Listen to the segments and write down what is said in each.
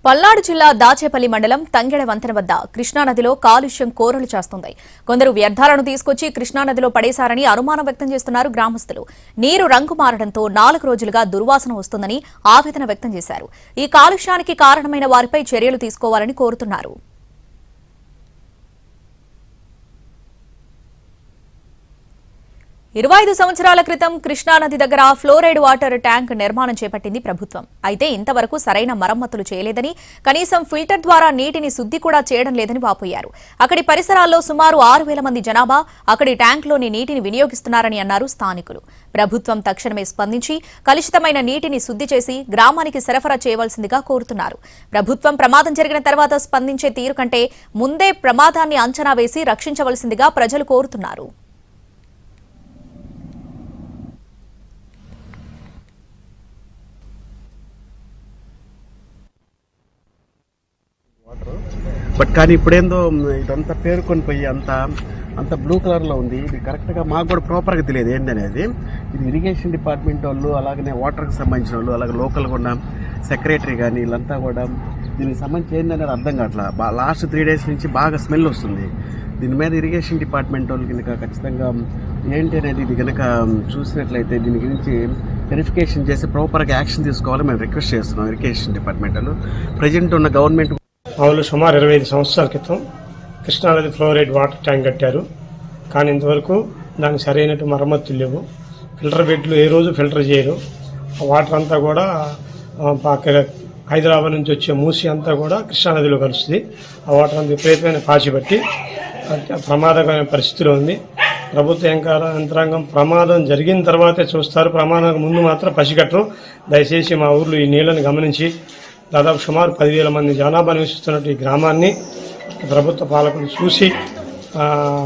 పల్నాడు జిల్లా దాచేపల్లి మండలం తంగెడ వంతెన వద్ద కృష్ణానదిలో కాలుష్యం కోరలు చేస్తుంది. కొందరు వ్యర్థాలను తీసుకొచ్చి కృష్ణానదిలో పడేశారని అనుమానం వ్యక్తం చేస్తున్నారు గ్రామస్తులు. నీరు రంగు మారడంతో 4 రోజులుగా దుర్వాసన వస్తుందని ఆవేదన వ్యక్తం చేశారు. ఈ కాలుష్యానికి కారణమైన వారిపై చర్యలు తీసుకోవాలని కోరుతున్నారు. 25 సంవత్సరాల క్రితం కృష్ణానది దగ్గర ఫ్లోరైడ్ వాటర్ ట్యాంక్ నిర్మాణం చేపట్టింది ప్రభుత్వం. అయితే ఇంతవరకు సరైన మరమ్మతులు చేయలేదని, కనీసం ఫిల్టర్ ద్వారా నీటిని శుద్ధి కూడా చేయడం లేదని వాపోయారు. అక్కడి పరిసరాల్లో సుమారు 6,000 మంది జనాభా అక్కడి ట్యాంక్లోని నీటిని వినియోగిస్తున్నారని అన్నారు స్థానికులు. ప్రభుత్వం తక్షణమే స్పందించి కలుషితమైన నీటిని శుద్ధి చేసి గ్రామానికి సరఫరా చేయవలసిందిగా కోరుతున్నారు. ప్రభుత్వం ప్రమాదం జరిగిన తర్వాత స్పందించే తీరు కంటే ముందే ప్రమాదాన్ని అంచనా వేసి రక్షించవలసిందిగా ప్రజలు కోరుతున్నారు. బట్ కానీ ఇప్పుడేందో ఇదంతా పేరుకొని పోయి అంత బ్లూ కలర్లో ఉంది. ఇది కరెక్ట్గా మాకు కూడా ప్రాపర్గా తెలియదు ఏంటనేది. ఇది ఇరిగేషన్ డిపార్ట్మెంట్ వాళ్ళు, అలాగనే వాటర్కి సంబంధించిన వాళ్ళు, అలాగే లోకల్ కూడా సెక్రటరీ కానీ వీళ్ళంతా కూడా దీనికి సంబంధించి ఏంటనేది అర్థం కావట్లా. లాస్ట్ 3 days నుంచి బాగా స్మెల్ వస్తుంది. దీని మీద ఇరిగేషన్ డిపార్ట్మెంట్ వాళ్ళు కనుక ఖచ్చితంగా ఏంటి అనేది ఇది కనుక చూసినట్లయితే దీని గురించి వెరిఫికేషన్ చేసి ప్రాపర్గా యాక్షన్ తీసుకోవాలని మేము రిక్వెస్ట్ చేస్తున్నాం ఇరిగేషన్ డిపార్ట్మెంట్ వాళ్ళు. ప్రజెంట్ ఉన్న గవర్నమెంట్ వాళ్ళు సుమారు 25 సంవత్సరాల క్రితం కృష్ణానది ఫ్లోరైడ్ వాటర్ ట్యాంక్ కట్టారు. కానీ ఇంతవరకు దానికి సరైనట్టు మరమ్మతులు లేవు. ఫిల్టర్ బెడ్లు ఏ రోజు ఫిల్టర్ చేయరు. ఆ వాటర్ అంతా కూడా హైదరాబాద్ నుంచి వచ్చే మూసి అంతా కూడా కృష్ణానదిలో కలుస్తుంది. ఆ వాటర్ అంతా విపరీతమైన పాచిబట్టి ప్రమాదకరమైన పరిస్థితిలో ఉంది. ప్రభుత్వ యంత్రాంగం ప్రమాదం జరిగిన తర్వాతే చూస్తారు, ప్రమాదానికి ముందు మాత్రం పసిగట్టరు. దయచేసి మా ఊర్లో ఈ నీళ్లను గమనించి దాదాపు సుమారు 10,000 మంది జనాభా నివసిస్తున్నట్టు ఈ గ్రామాన్ని ప్రభుత్వ పాలకులు చూసి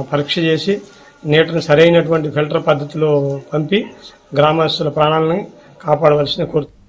పరీక్ష చేసి నీటిని సరైనటువంటి ఫిల్టర్ పద్ధతిలో పంపి గ్రామస్తుల ప్రాణాలను కాపాడవలసిన కోరుతున్నాను.